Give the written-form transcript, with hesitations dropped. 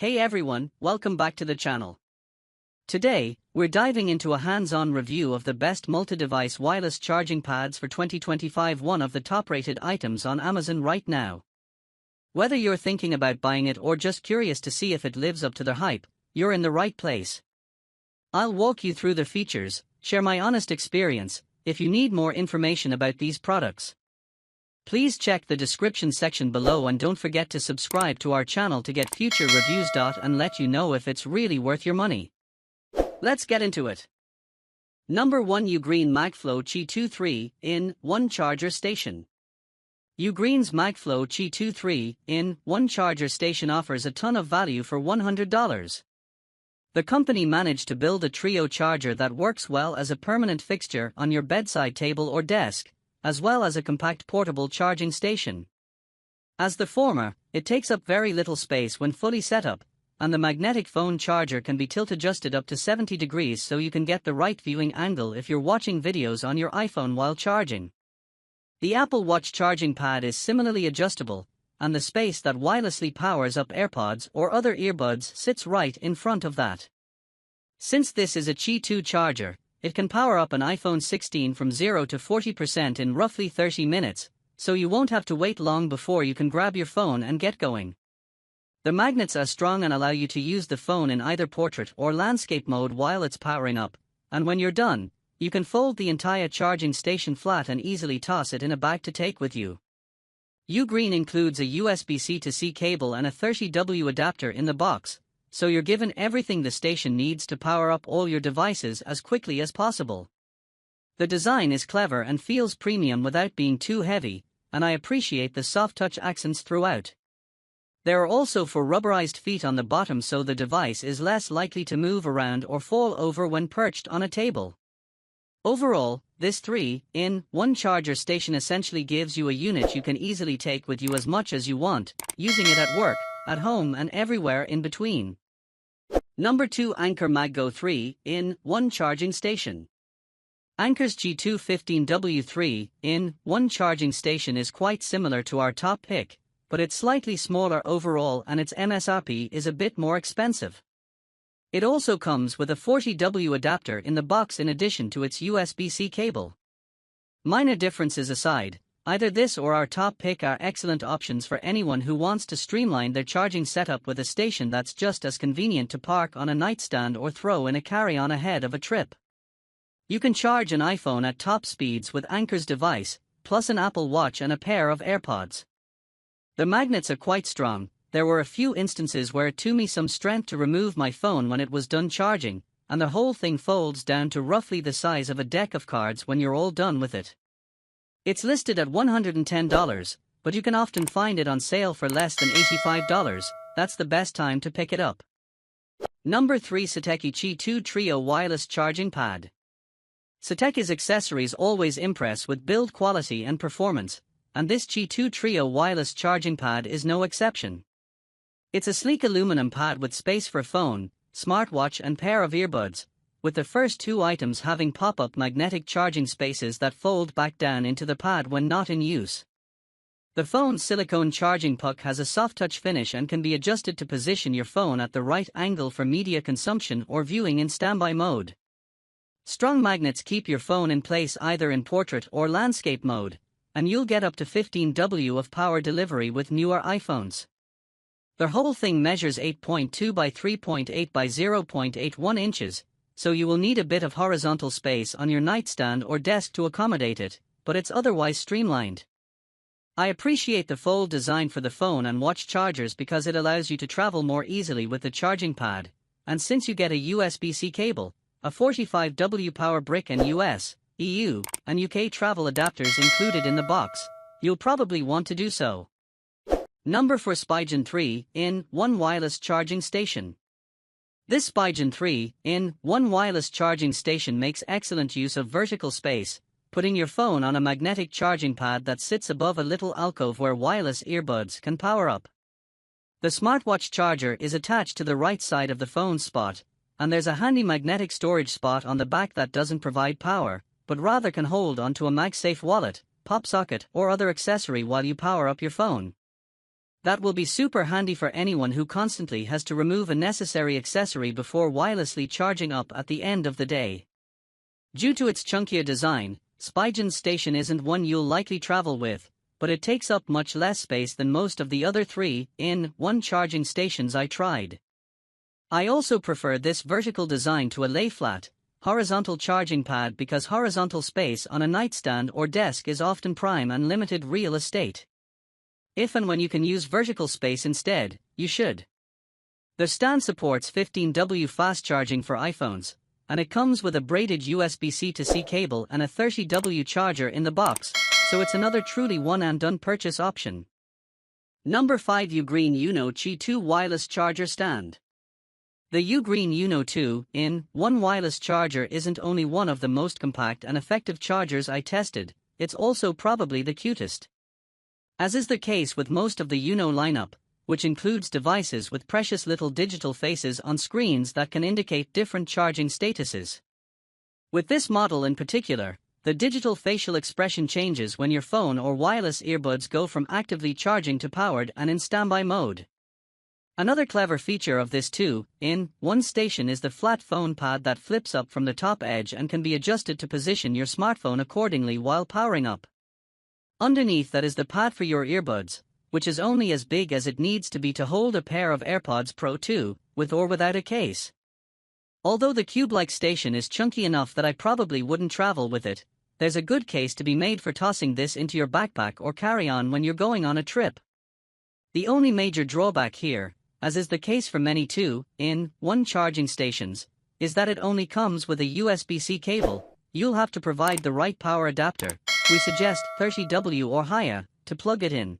Hey everyone, welcome back to the channel. Today, we're diving into a hands-on review of the best multi-device wireless charging pads for 2025, one of the top-rated items on Amazon right now. Whether you're thinking about buying it or just curious to see if it lives up to their hype, you're in the right place. I'll walk you through the features, share my honest experience, if you need more information about these products. Please check the description section below and don't forget to subscribe to our channel to get future reviews. And let you know if it's really worth your money. Let's get into it. Number 1, Ugreen MagFlow Qi 2 3-in-1 Charger Station. Ugreen's MagFlow Qi 2 3-in-1 Charger Station offers a ton of value for $100. The company managed to build a trio charger that works well as a permanent fixture on your bedside table or desk, as well as a compact portable charging station. As the former, it takes up very little space when fully set up, and the magnetic phone charger can be tilt-adjusted up to 70 degrees so you can get the right viewing angle if you're watching videos on your iPhone while charging. The Apple Watch charging pad is similarly adjustable, and the space that wirelessly powers up AirPods or other earbuds sits right in front of that. Since this is a Qi 2 charger, it can power up an iPhone 16 from 0 to 40% in roughly 30 minutes, so you won't have to wait long before you can grab your phone and get going. The magnets are strong and allow you to use the phone in either portrait or landscape mode while it's powering up, and when you're done, you can fold the entire charging station flat and easily toss it in a bag to take with you. Ugreen includes a USB-C to C cable and a 30W adapter in the box, so you're given everything the station needs to power up all your devices as quickly as possible. The design is clever and feels premium without being too heavy, and I appreciate the soft touch accents throughout. There are also 4 rubberized feet on the bottom so the device is less likely to move around or fall over when perched on a table. Overall, this 3-in-1 charger station essentially gives you a unit you can easily take with you as much as you want, using it at work, at home and everywhere in between. Number 2, Anker MagGo 3-in-1 Charging Station. Anker's G2 15W 3-in-1 charging station is quite similar to our top pick, but it's slightly smaller overall and its MSRP is a bit more expensive. It also comes with a 40W adapter in the box in addition to its USB-C cable. Minor differences aside, either this or our top pick are excellent options for anyone who wants to streamline their charging setup with a station that's just as convenient to park on a nightstand or throw in a carry-on ahead of a trip. You can charge an iPhone at top speeds with Anker's device, plus an Apple Watch and a pair of AirPods. The magnets are quite strong. There were a few instances where it took me some strength to remove my phone when it was done charging, and the whole thing folds down to roughly the size of a deck of cards when you're all done with it. It's listed at $110, but you can often find it on sale for less than $85. That's the best time to pick it up. Number 3, Satechi Qi 2 Trio Wireless Charging Pad. Satechi's accessories always impress with build quality and performance, and this Qi 2 Trio wireless charging pad is no exception. It's a sleek aluminum pad with space for phone, smartwatch and pair of earbuds, with the first 2 items having pop-up magnetic charging spaces that fold back down into the pad when not in use. The phone's silicone charging puck has a soft-touch finish and can be adjusted to position your phone at the right angle for media consumption or viewing in standby mode. Strong magnets keep your phone in place either in portrait or landscape mode, and you'll get up to 15W of power delivery with newer iPhones. The whole thing measures 8.2 by 3.8 by 0.81 inches, so you will need a bit of horizontal space on your nightstand or desk to accommodate it, but it's otherwise streamlined. I appreciate the fold design for the phone and watch chargers because it allows you to travel more easily with the charging pad, and since you get a USB-C cable, a 45W power brick and US, EU, and UK travel adapters included in the box, you'll probably want to do so. Number 4, Spigen 3-in-1 Wireless Charging Station. This Spigen 3-in-1 wireless charging station makes excellent use of vertical space, putting your phone on a magnetic charging pad that sits above a little alcove where wireless earbuds can power up. The smartwatch charger is attached to the right side of the phone spot, and there's a handy magnetic storage spot on the back that doesn't provide power, but rather can hold onto a MagSafe wallet, pop socket or other accessory while you power up your phone. That will be super handy for anyone who constantly has to remove a necessary accessory before wirelessly charging up at the end of the day. Due to its chunkier design, Spigen's station isn't one you'll likely travel with, but it takes up much less space than most of the other 3-in-1 charging stations I tried. I also prefer this vertical design to a lay-flat, horizontal charging pad because horizontal space on a nightstand or desk is often prime and limited real estate. If and when you can use vertical space instead, you should. The stand supports 15W fast charging for iPhones, and it comes with a braided USB-C to C cable and a 30W charger in the box, so it's another truly one-and-done purchase option. Number 5 Ugreen Uno Qi 2 Wireless Charger Stand. The Ugreen Uno 2-in-1 wireless charger isn't only one of the most compact and effective chargers I tested, it's also probably the cutest. As is the case with most of the Uno lineup, which includes devices with precious little digital faces on screens that can indicate different charging statuses. With this model in particular, the digital facial expression changes when your phone or wireless earbuds go from actively charging to powered and in standby mode. Another clever feature of this 2-in-1 station is the flat phone pad that flips up from the top edge and can be adjusted to position your smartphone accordingly while powering up. Underneath that is the pad for your earbuds, which is only as big as it needs to be to hold a pair of AirPods Pro 2, with or without a case. Although the cube-like station is chunky enough that I probably wouldn't travel with it, there's a good case to be made for tossing this into your backpack or carry-on when you're going on a trip. The only major drawback here, as is the case for many 2-in-1 charging stations, is that it only comes with a USB-C cable. You'll have to provide the right power adapter, we suggest 30W or higher, to plug it in.